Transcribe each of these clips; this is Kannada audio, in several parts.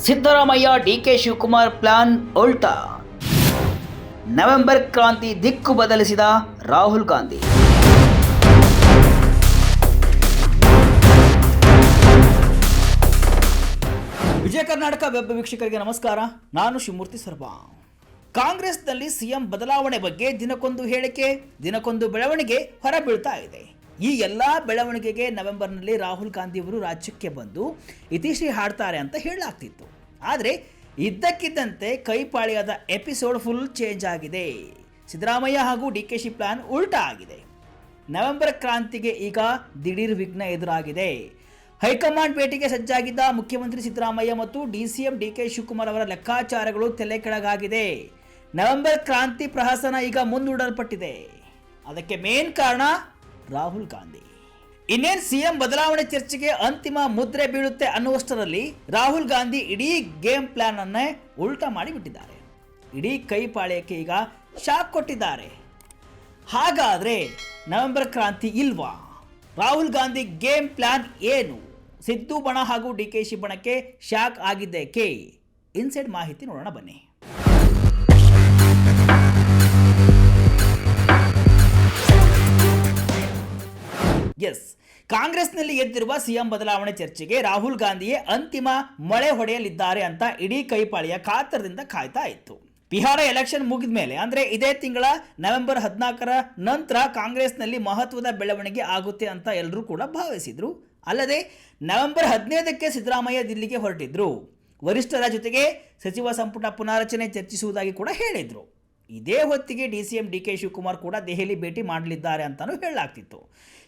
ಸಿದ್ದರಾಮಯ್ಯ ಡಿಕೆ ಶಿವಕುಮಾರ್ ಪ್ಲಾನ್ ಉಲ್ಟಾ. ನವೆಂಬರ್ ಕ್ರಾಂತಿ ದಿಕ್ಕು ಬದಲಿಸಿದ ರಾಹುಲ್ ಗಾಂಧಿ. ವಿಜಯ ಕರ್ನಾಟಕ ವೆಬ್ ವೀಕ್ಷಕರಿಗೆ ನಮಸ್ಕಾರ. ನಾನು ಶಿವಮೂರ್ತಿ ಸರ್ಬಾ. ಕಾಂಗ್ರೆಸ್ನಲ್ಲಿ ಸಿಎಂ ಬದಲಾವಣೆ ಬಗ್ಗೆ ದಿನಕ್ಕೊಂದು ಹೇಳಿಕೆ, ದಿನಕ್ಕೊಂದು ಬೆಳವಣಿಗೆ ಹೊರಬೀಳ್ತಾ ಇದೆ. ಈ ಎಲ್ಲ ಬೆಳವಣಿಗೆಗೆ ನವೆಂಬರ್ನಲ್ಲಿ ರಾಹುಲ್ ಗಾಂಧಿ ಅವರು ರಾಜ್ಯಕ್ಕೆ ಬಂದು ಇತಿಶ್ರೀ ಹಾಡ್ತಾರೆ ಅಂತ ಹೇಳಲಾಗ್ತಿತ್ತು. ಆದರೆ ಇದ್ದಕ್ಕಿದ್ದಂತೆ ಕೈಪಾಳಿಯಾದ ಎಪಿಸೋಡ್ ಫುಲ್ ಚೇಂಜ್ ಆಗಿದೆ. ಸಿದ್ದರಾಮಯ್ಯ ಹಾಗೂ ಡಿಕೆಶಿ ಪ್ಲಾನ್ ಉಲ್ಟಾ ಆಗಿದೆ. ನವೆಂಬರ್ ಕ್ರಾಂತಿಗೆ ಈಗ ದಿಢೀರ್ ವಿಘ್ನ ಎದುರಾಗಿದೆ. ಹೈಕಮಾಂಡ್ ಭೇಟಿಗೆ ಸಜ್ಜಾಗಿದ್ದ ಮುಖ್ಯಮಂತ್ರಿ ಸಿದ್ದರಾಮಯ್ಯ ಮತ್ತು ಡಿಸಿಎಂ ಡಿಕೆ ಶಿವಕುಮಾರ್ ಅವರ ಲೆಕ್ಕಾಚಾರಗಳು ತಲೆ ಕೆಳಗಾಗಿದೆ. ನವೆಂಬರ್ ಕ್ರಾಂತಿ ಪ್ರಹಸನ ಈಗ ಮುಂದೂಡಲ್ಪಟ್ಟಿದೆ. ಅದಕ್ಕೆ ಮೇನ್ ಕಾರಣ ರಾಹುಲ್ ಗಾಂಧಿ. ಇನ್ನೇನು ಸಿಎಂ ಬದಲಾವಣೆ ಚರ್ಚೆಗೆ ಅಂತಿಮ ಮುದ್ರೆ ಬೀಳುತ್ತೆ ಅನ್ನುವಷ್ಟರಲ್ಲಿ ರಾಹುಲ್ ಗಾಂಧಿ ಇಡೀ ಗೇಮ್ ಪ್ಲಾನ್ ಅನ್ನೇ ಉಲ್ಟಾ ಮಾಡಿಬಿಟ್ಟಿದ್ದಾರೆ. ಇಡೀ ಕೈಪಾಳ್ಯಕ್ಕೆ ಈಗ ಶಾಕ್ ಕೊಟ್ಟಿದ್ದಾರೆ. ಹಾಗಾದ್ರೆ ನವೆಂಬರ್ ಕ್ರಾಂತಿ ಇಲ್ವಾ? ರಾಹುಲ್ ಗಾಂಧಿ ಗೇಮ್ ಪ್ಲಾನ್ ಏನು? ಸಿದ್ದು ಬಣ ಹಾಗೂ ಡಿಕೆಶಿ ಬಣಕ್ಕೆ ಶಾಕ್ ಆಗಿದ್ದೇಕೆ? ಇನ್ಸೈಡ್ ಮಾಹಿತಿ ನೋಡೋಣ ಬನ್ನಿ. ಎಸ್, ಕಾಂಗ್ರೆಸ್ನಲ್ಲಿ ಎದ್ದಿರುವ ಸಿಎಂ ಬದಲಾವಣೆ ಚರ್ಚೆಗೆ ರಾಹುಲ್ ಗಾಂಧಿಯೇ ಅಂತಿಮ ಮಳೆ ಹೊಡೆಯಲಿದ್ದಾರೆ ಅಂತ ಇಡೀ ಕೈಪಾಳಿಯ ಕಾತರದಿಂದ ಕಾಯ್ತಾ ಇತ್ತು. ಬಿಹಾರ ಎಲೆಕ್ಷನ್ ಮುಗಿದ ಮೇಲೆ ಅಂದ್ರೆ ಇದೇ ತಿಂಗಳ ನವೆಂಬರ್ 14ರ ನಂತರ ಕಾಂಗ್ರೆಸ್ನಲ್ಲಿ ಮಹತ್ವದ ಬೆಳವಣಿಗೆ ಆಗುತ್ತೆ ಅಂತ ಎಲ್ಲರೂ ಕೂಡ ಭಾವಿಸಿದ್ರು. ಅಲ್ಲದೆ ನವೆಂಬರ್ 15ಕ್ಕೆ ಸಿದ್ದರಾಮಯ್ಯ ದಿಲ್ಲಿಗೆ ಹೊರಟಿದ್ರು. ವರಿಷ್ಠರ ಜೊತೆಗೆ ಸಚಿವ ಸಂಪುಟ ಪುನಾರಚನೆ ಚರ್ಚಿಸುವುದಾಗಿ ಕೂಡ ಹೇಳಿದ್ರು. ಇದೇ ಹೊತ್ತಿಗೆ ಡಿಸಿಎಂ ಡಿಕೆ ಶಿವಕುಮಾರ್ ಕೂಡ ದೆಹಲಿ ಭೇಟಿ ಮಾಡಲಿದ್ದಾರೆ ಅಂತಾನೂ ಹೇಳಲಾಗ್ತಿತ್ತು.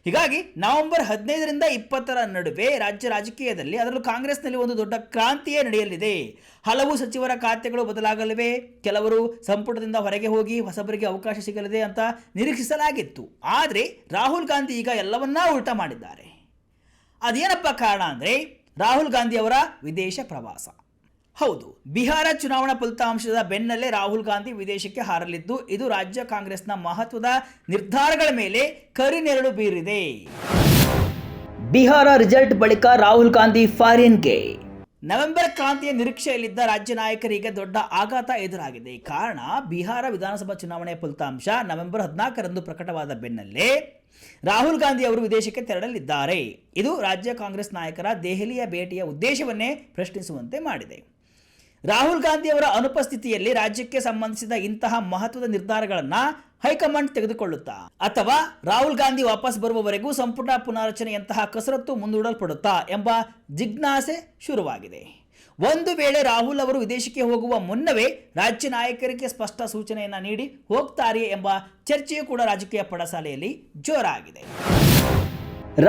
ಹೀಗಾಗಿ ನವೆಂಬರ್ 15ರಿಂದ 20ರ ನಡುವೆ ರಾಜ್ಯ ರಾಜಕೀಯದಲ್ಲಿ, ಅದರಲ್ಲೂ ಕಾಂಗ್ರೆಸ್ನಲ್ಲಿ ಒಂದು ದೊಡ್ಡ ಕ್ರಾಂತಿಯೇ ನಡೆಯಲಿದೆ. ಹಲವು ಸಚಿವರ ಖಾತೆಗಳು ಬದಲಾಗಲಿವೆ, ಕೆಲವರು ಸಂಪುಟದಿಂದ ಹೊರಗೆ ಹೋಗಿ ಹೊಸಬರಿಗೆ ಅವಕಾಶ ಸಿಗಲಿದೆ ಅಂತ ನಿರೀಕ್ಷಿಸಲಾಗಿತ್ತು. ಆದರೆ ರಾಹುಲ್ ಗಾಂಧಿ ಈಗ ಎಲ್ಲವನ್ನೂ ಉಲ್ಟಾ ಮಾಡಿದ್ದಾರೆ. ಅದೇನಪ್ಪ ಕಾರಣ ಅಂದರೆ ರಾಹುಲ್ ಗಾಂಧಿ ಅವರ ವಿದೇಶ ಪ್ರವಾಸ. ಹೌದು, ಬಿಹಾರ ಚುನಾವಣಾ ಫಲಿತಾಂಶದ ಬೆನ್ನಲ್ಲೇ ರಾಹುಲ್ ಗಾಂಧಿ ವಿದೇಶಕ್ಕೆ ಹಾರಲಿದ್ದು, ಇದು ರಾಜ್ಯ ಕಾಂಗ್ರೆಸ್ನ ಮಹತ್ವದ ನಿರ್ಧಾರಗಳ ಮೇಲೆ ಕರಿನೆರಳು ಬೀರಿದೆ. ಬಿಹಾರ ರಿಸಲ್ಟ್ ಬಳಿಕ ರಾಹುಲ್ ಗಾಂಧಿ ಫಾರಿನ್ಗೆ. ನವೆಂಬರ್ ಕ್ರಾಂತಿಯ ನಿರೀಕ್ಷೆಯಲ್ಲಿದ್ದ ರಾಜ್ಯ ನಾಯಕರಿಗೆ ದೊಡ್ಡ ಆಘಾತ ಎದುರಾಗಿದೆ. ಕಾರಣ, ಬಿಹಾರ ವಿಧಾನಸಭಾ ಚುನಾವಣೆಯ ಫಲಿತಾಂಶ ನವೆಂಬರ್ 14ರಂದು ಪ್ರಕಟವಾದ ಬೆನ್ನಲ್ಲೇ ರಾಹುಲ್ ಗಾಂಧಿ ಅವರು ವಿದೇಶಕ್ಕೆ ತೆರಳಲಿದ್ದಾರೆ. ಇದು ರಾಜ್ಯ ಕಾಂಗ್ರೆಸ್ ನಾಯಕರ ದೆಹಲಿಯ ಭೇಟಿಯ ಉದ್ದೇಶವನ್ನೇ ಪ್ರಶ್ನಿಸುವಂತೆ ಮಾಡಿದೆ. ರಾಹುಲ್ ಗಾಂಧಿ ಅವರ ಅನುಪಸ್ಥಿತಿಯಲ್ಲಿ ರಾಜ್ಯಕ್ಕೆ ಸಂಬಂಧಿಸಿದ ಇಂತಹ ಮಹತ್ವದ ನಿರ್ಧಾರಗಳನ್ನು ಹೈಕಮಾಂಡ್ ತೆಗೆದುಕೊಳ್ಳುತ್ತಾ, ಅಥವಾ ರಾಹುಲ್ ಗಾಂಧಿ ವಾಪಸ್ ಬರುವವರೆಗೂ ಸಂಪುಟ ಪುನಾರಚನೆಯಂತಹ ಕಸರತ್ತು ಮುಂದೂಡಲ್ಪಡುತ್ತಾ ಎಂಬ ಜಿಜ್ಞಾಸೆ ಶುರುವಾಗಿದೆ. ಒಂದು ವೇಳೆ ರಾಹುಲ್ ಅವರು ವಿದೇಶಕ್ಕೆ ಹೋಗುವ ಮುನ್ನವೇ ರಾಜ್ಯ ನಾಯಕರಿಗೆ ಸ್ಪಷ್ಟ ಸೂಚನೆಯನ್ನ ನೀಡಿ ಹೋಗ್ತಾರೆ ಎಂಬ ಚರ್ಚೆಯೂ ಕೂಡ ರಾಜಕೀಯ ಪಡಸಾಲೆಯಲ್ಲಿ ಜೋರಾಗಿದೆ.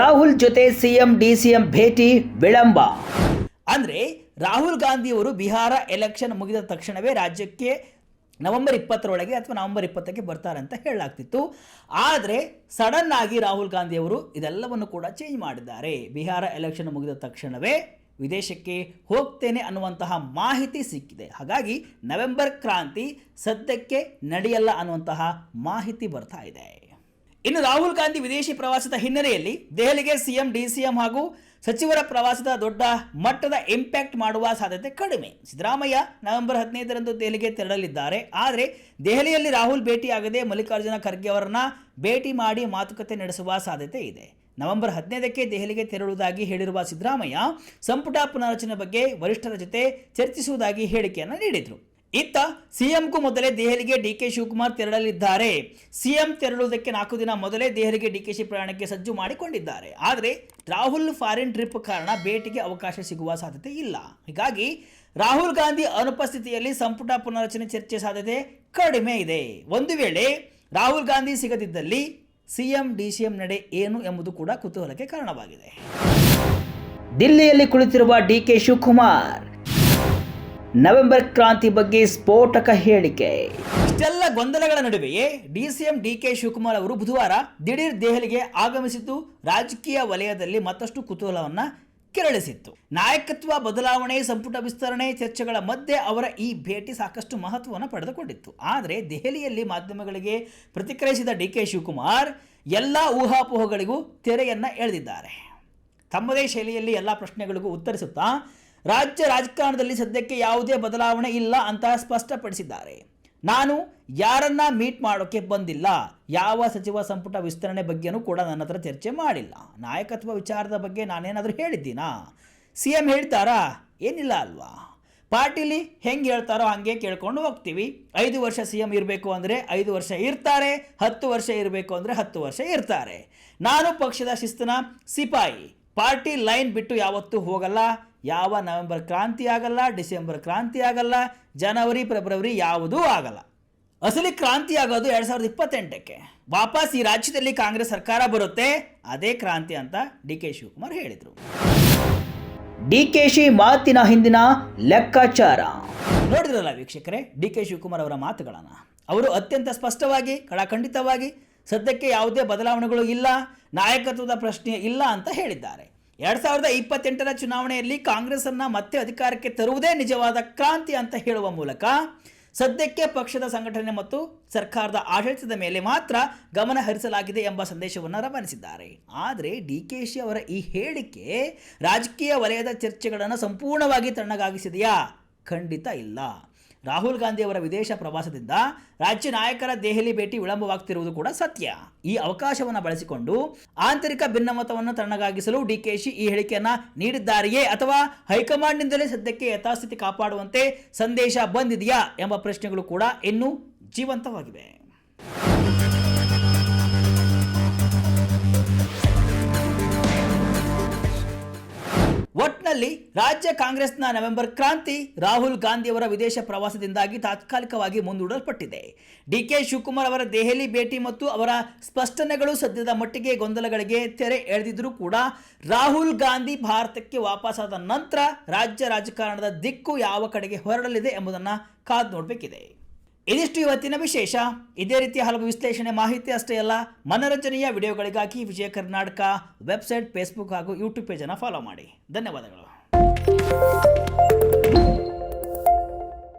ರಾಹುಲ್ ಜೊತೆ ಸಿಎಂ ಡಿಸಿಎಂ ಭೇಟಿ ವಿಳಂಬ. ಅಂದ್ರೆ ರಾಹುಲ್ ಗಾಂಧಿ ಅವರು ಬಿಹಾರ ಎಲೆಕ್ಷನ್ ಮುಗಿದ ತಕ್ಷಣವೇ ರಾಜ್ಯಕ್ಕೆ ನವೆಂಬರ್ 20ರೊಳಗೆ ಅಥವಾ ನವೆಂಬರ್ 20ಕ್ಕೆ ಬರ್ತಾರೆ ಅಂತ ಹೇಳಲಾಗ್ತಿತ್ತು. ಆದರೆ ಸಡನ್ ಆಗಿ ರಾಹುಲ್ ಗಾಂಧಿ ಅವರು ಇದೆಲ್ಲವನ್ನು ಕೂಡ ಚೇಂಜ್ ಮಾಡಿದ್ದಾರೆ. ಬಿಹಾರ ಎಲೆಕ್ಷನ್ ಮುಗಿದ ತಕ್ಷಣವೇ ವಿದೇಶಕ್ಕೆ ಹೋಗ್ತೇನೆ ಅನ್ನುವಂತಹ ಮಾಹಿತಿ ಸಿಕ್ಕಿದೆ. ಹಾಗಾಗಿ ನವೆಂಬರ್ ಕ್ರಾಂತಿ ಸದ್ಯಕ್ಕೆ ನಡೆಯಲ್ಲ ಅನ್ನುವಂತಹ ಮಾಹಿತಿ ಬರ್ತಾ ಇದೆ. ಇನ್ನು ರಾಹುಲ್ ಗಾಂಧಿ ವಿದೇಶಿ ಪ್ರವಾಸದ ಹಿನ್ನೆಲೆಯಲ್ಲಿ ದೆಹಲಿಗೆ ಸಿಎಂ ಡಿಸಿಎಂ ಹಾಗೂ ಸಚಿವರ ಪ್ರವಾಸದ ದೊಡ್ಡ ಮಟ್ಟದ ಇಂಪ್ಯಾಕ್ಟ್ ಮಾಡುವ ಸಾಧ್ಯತೆ ಕಡಿಮೆ. ಸಿದ್ದರಾಮಯ್ಯ ನವೆಂಬರ್ 15ರಂದು ದೆಹಲಿಗೆ ತೆರಳಲಿದ್ದಾರೆ. ಆದರೆ ದೆಹಲಿಯಲ್ಲಿ ರಾಹುಲ್ ಭೇಟಿಯಾಗದೆ ಮಲ್ಲಿಕಾರ್ಜುನ ಖರ್ಗೆ ಅವರನ್ನ ಭೇಟಿ ಮಾಡಿ ಮಾತುಕತೆ ನಡೆಸುವ ಸಾಧ್ಯತೆ ಇದೆ. ನವೆಂಬರ್ 15ಕ್ಕೆ ದೆಹಲಿಗೆ ತೆರಳುವುದಾಗಿ ಹೇಳಿರುವ ಸಿದ್ದರಾಮಯ್ಯ ಸಂಪುಟ ಪುನಾರಚನೆ ಬಗ್ಗೆ ವರಿಷ್ಠರ ಜೊತೆ ಚರ್ಚಿಸುವುದಾಗಿ ಹೇಳಿಕೆಯನ್ನು ನೀಡಿದರು. ಇತ್ತ ಸಿಎಂಗೂ ಮೊದಲೇ ದೆಹಲಿಗೆ ಡಿಕೆ ಶಿವಕುಮಾರ್ ತೆರಳಲಿದ್ದಾರೆ. ಸಿಎಂ ತೆರಳುವುದಕ್ಕೆ 4 ದಿನ ಮೊದಲೇ ದೆಹಲಿಗೆ ಡಿಕೆಶಿ ಪ್ರಯಾಣಕ್ಕೆ ಸಜ್ಜು ಮಾಡಿಕೊಂಡಿದ್ದಾರೆ. ಆದರೆ ರಾಹುಲ್ ಫಾರಿನ್ ಟ್ರಿಪ್ ಕಾರಣ ಭೇಟಿಗೆ ಅವಕಾಶ ಸಿಗುವ ಸಾಧ್ಯತೆ ಇಲ್ಲ. ಹೀಗಾಗಿ ರಾಹುಲ್ ಗಾಂಧಿ ಅನುಪಸ್ಥಿತಿಯಲ್ಲಿ ಸಂಪುಟ ಪುನಾರಚನೆ ಚರ್ಚೆ ಸಾಧ್ಯತೆ ಕಡಿಮೆ ಇದೆ. ಒಂದು ವೇಳೆ ರಾಹುಲ್ ಗಾಂಧಿ ಸಿಗದಿದ್ದಲ್ಲಿ ಸಿಎಂ ಡಿಸಿಎಂ ನಡೆ ಏನು ಎಂಬುದು ಕೂಡ ಕುತೂಹಲಕ್ಕೆ ಕಾರಣವಾಗಿದೆ. ದಿಲ್ಲಿಯಲ್ಲಿ ಕುಳಿತಿರುವ ಡಿಕೆ ಶಿವಕುಮಾರ್ ನವೆಂಬರ್ ಕ್ರಾಂತಿ ಬಗ್ಗೆ ಸ್ಫೋಟಕ ಹೇಳಿಕೆ. ಇಷ್ಟೆಲ್ಲ ಗೊಂದಲಗಳ ನಡುವೆಯೇ ಡಿಸಿಎಂ ಡಿಕೆ ಶಿವಕುಮಾರ್ ಅವರು ಬುಧವಾರ ದಿಢೀರ್ ದೆಹಲಿಗೆ ಆಗಮಿಸಿದ್ದು ರಾಜಕೀಯ ವಲಯದಲ್ಲಿ ಮತ್ತಷ್ಟು ಕುತೂಹಲವನ್ನ ಕೆರಳಿಸಿತ್ತು. ನಾಯಕತ್ವ ಬದಲಾವಣೆ, ಸಂಪುಟ ವಿಸ್ತರಣೆ ಚರ್ಚೆಗಳ ಮಧ್ಯೆ ಅವರ ಈ ಭೇಟಿ ಸಾಕಷ್ಟು ಮಹತ್ವವನ್ನು ಪಡೆದುಕೊಂಡಿತ್ತು. ಆದರೆ ದೆಹಲಿಯಲ್ಲಿ ಮಾಧ್ಯಮಗಳಿಗೆ ಪ್ರತಿಕ್ರಿಯಿಸಿದ ಡಿಕೆ ಶಿವಕುಮಾರ್ ಎಲ್ಲ ಊಹಾಪೋಹಗಳಿಗೂ ತೆರೆಯನ್ನು ಎಳೆದಿದ್ದಾರೆ. ತಮ್ಮದೇ ಶೈಲಿಯಲ್ಲಿ ಎಲ್ಲ ಪ್ರಶ್ನೆಗಳಿಗೂ ಉತ್ತರಿಸುತ್ತಾ ರಾಜ್ಯ ರಾಜಕಾರಣದಲ್ಲಿ ಸದ್ಯಕ್ಕೆ ಯಾವುದೇ ಬದಲಾವಣೆ ಇಲ್ಲ ಅಂತ ಸ್ಪಷ್ಟಪಡಿಸಿದ್ದಾರೆ. ನಾನು ಯಾರನ್ನ ಮೀಟ್ ಮಾಡೋಕ್ಕೆ ಬಂದಿಲ್ಲ, ಯಾವ ಸಚಿವ ಸಂಪುಟ ವಿಸ್ತರಣೆ ಬಗ್ಗೆನೂ ಕೂಡ ನನ್ನ ಹತ್ರ ಚರ್ಚೆ ಮಾಡಿಲ್ಲ. ನಾಯಕತ್ವ ವಿಚಾರದ ಬಗ್ಗೆ ನಾನೇನಾದರೂ ಹೇಳಿದ್ದೀನಾ? CM ಹೇಳ್ತಾರಾ? ಏನಿಲ್ಲ ಅಲ್ವಾ. ಪಾರ್ಟಿಲಿ ಹೆಂಗೆ ಹೇಳ್ತಾರೋ ಹಾಗೆ ಕೇಳ್ಕೊಂಡು ಹೋಗ್ತೀವಿ. 5 ವರ್ಷ CM ಇರಬೇಕು ಅಂದರೆ 5 ವರ್ಷ ಇರ್ತಾರೆ, 10 ವರ್ಷ ಇರಬೇಕು ಅಂದರೆ 10 ವರ್ಷ ಇರ್ತಾರೆ. ನಾನು ಪಕ್ಷದ ಶಿಸ್ತಿನ ಸಿಪಾಯಿ. ಪಾರ್ಟಿ ಲೈನ್ ಬಿಟ್ಟು ಯಾವತ್ತೂ ಹೋಗಲ್ಲ. ಯಾವ ನವೆಂಬರ್ ಕ್ರಾಂತಿ ಆಗಲ್ಲ, ಡಿಸೆಂಬರ್ ಕ್ರಾಂತಿ ಆಗಲ್ಲ, ಜನವರಿ ಫೆಬ್ರವರಿ ಯಾವುದೂ ಆಗಲ್ಲ. ಅಸಲಿ ಕ್ರಾಂತಿ ಆಗೋದು 2028ಕ್ಕೆ. ವಾಪಸ್ ಈ ರಾಜ್ಯದಲ್ಲಿ ಕಾಂಗ್ರೆಸ್ ಸರ್ಕಾರ ಬರುತ್ತೆ, ಅದೇ ಕ್ರಾಂತಿ ಅಂತ DK ಶಿವಕುಮಾರ್ ಹೇಳಿದರು. DKಶಿ ಮಾತಿನ ಹಿಂದಿನ ಲೆಕ್ಕಾಚಾರ ನೋಡಿದ್ರಲ್ಲ ವೀಕ್ಷಕರೇ, DK ಶಿವಕುಮಾರ್ ಅವರ ಮಾತುಗಳನ್ನು. ಅವರು ಅತ್ಯಂತ ಸ್ಪಷ್ಟವಾಗಿ, ಕಡಾಖಂಡಿತವಾಗಿ ಸದ್ಯಕ್ಕೆ ಯಾವುದೇ ಬದಲಾವಣೆಗಳು ಇಲ್ಲ, ನಾಯಕತ್ವದ ಪ್ರಶ್ನೆ ಇಲ್ಲ ಅಂತ ಹೇಳಿದ್ದಾರೆ. 2028ರ ಚುನಾವಣೆಯಲ್ಲಿ ಕಾಂಗ್ರೆಸ್ ಅನ್ನ ಮತ್ತೆ ಅಧಿಕಾರಕ್ಕೆ ತರುವುದೇ ನಿಜವಾದ ಕ್ರಾಂತಿ ಅಂತ ಹೇಳುವ ಮೂಲಕ ಸದ್ಯಕ್ಕೆ ಪಕ್ಷದ ಸಂಘಟನೆ ಮತ್ತು ಸರ್ಕಾರದ ಆಡಳಿತದ ಮೇಲೆ ಮಾತ್ರ ಗಮನ ಹರಿಸಲಾಗಿದೆ ಎಂಬ ಸಂದೇಶವನ್ನು ರವಾನಿಸಿದ್ದಾರೆ. ಆದರೆ DKಶಿ ಅವರ ಈ ಹೇಳಿಕೆ ರಾಜಕೀಯ ವಲಯದ ಚರ್ಚೆಗಳನ್ನು ಸಂಪೂರ್ಣವಾಗಿ ತಣ್ಣಗಾಗಿಸಿದೆಯಾ? ಖಂಡಿತ ಇಲ್ಲ. ರಾಹುಲ್ ಗಾಂಧಿ ಅವರ ವಿದೇಶ ಪ್ರವಾಸದಿಂದ ರಾಜ್ಯ ನಾಯಕರ ದೆಹಲಿ ಭೇಟಿ ವಿಳಂಬವಾಗ್ತಿರುವುದು ಕೂಡ ಸತ್ಯ. ಈ ಅವಕಾಶವನ್ನು ಬಳಸಿಕೊಂಡು ಆಂತರಿಕ ಭಿನ್ನಮತವನ್ನು ತಣ್ಣಗಾಗಿಸಲು DKಶಿ ಈ ಹೇಳಿಕೆಯನ್ನು ನೀಡಿದ್ದಾರೆಯೇ ಅಥವಾ ಹೈಕಮಾಂಡ್ನಿಂದಲೇ ಸದ್ಯಕ್ಕೆ ಯಥಾಸ್ಥಿತಿ ಕಾಪಾಡುವಂತೆ ಸಂದೇಶ ಬಂದಿದೆಯಾ ಎಂಬ ಪ್ರಶ್ನೆಗಳು ಕೂಡ ಇನ್ನೂ ಜೀವಂತವಾಗಿವೆ. ಒಟ್ನಲ್ಲಿ ರಾಜ್ಯ ಕಾಂಗ್ರೆಸ್ನ ನವೆಂಬರ್ ಕ್ರಾಂತಿ ರಾಹುಲ್ ಗಾಂಧಿ ಅವರ ವಿದೇಶ ಪ್ರವಾಸದಿಂದಾಗಿ ತಾತ್ಕಾಲಿಕವಾಗಿ ಮುಂದೂಡಲ್ಪಟ್ಟಿದೆ. DK ಶಿವಕುಮಾರ್ ಅವರ ದೆಹಲಿ ಭೇಟಿ ಮತ್ತು ಅವರ ಸ್ಪಷ್ಟನೆಗಳು ಸದ್ಯದ ಮಟ್ಟಿಗೆ ಗೊಂದಲಗಳಿಗೆ ತೆರೆ ಎಳೆದಿದ್ದರೂ ಕೂಡ ರಾಹುಲ್ ಗಾಂಧಿ ಭಾರತಕ್ಕೆ ವಾಪಸ್ಸಾದ ನಂತರ ರಾಜ್ಯ ರಾಜಕಾರಣದ ದಿಕ್ಕು ಯಾವ ಕಡೆಗೆ ಹೊರಡಲಿದೆ ಎಂಬುದನ್ನು ಕಾದು ನೋಡಬೇಕಿದೆ. ಇದಿಷ್ಟು ಇವತ್ತಿನ ವಿಶೇಷ. ಇದೇ ರೀತಿಯ ಹಲವು ವಿಶ್ಲೇಷಣೆ ಮಾಹಿತಿ ಅಷ್ಟೇ ಅಲ್ಲ, ಮನರಂಜನೆಯ ವಿಡಿಯೋಗಳಿಗಾಗಿ ವಿಜಯ ಕರ್ನಾಟಕ ವೆಬ್ಸೈಟ್, ಫೇಸ್ಬುಕ್ ಹಾಗೂ ಯೂಟ್ಯೂಬ್ ಪೇಜನ್ನು ಫಾಲೋ ಮಾಡಿ. ಧನ್ಯವಾದಗಳು.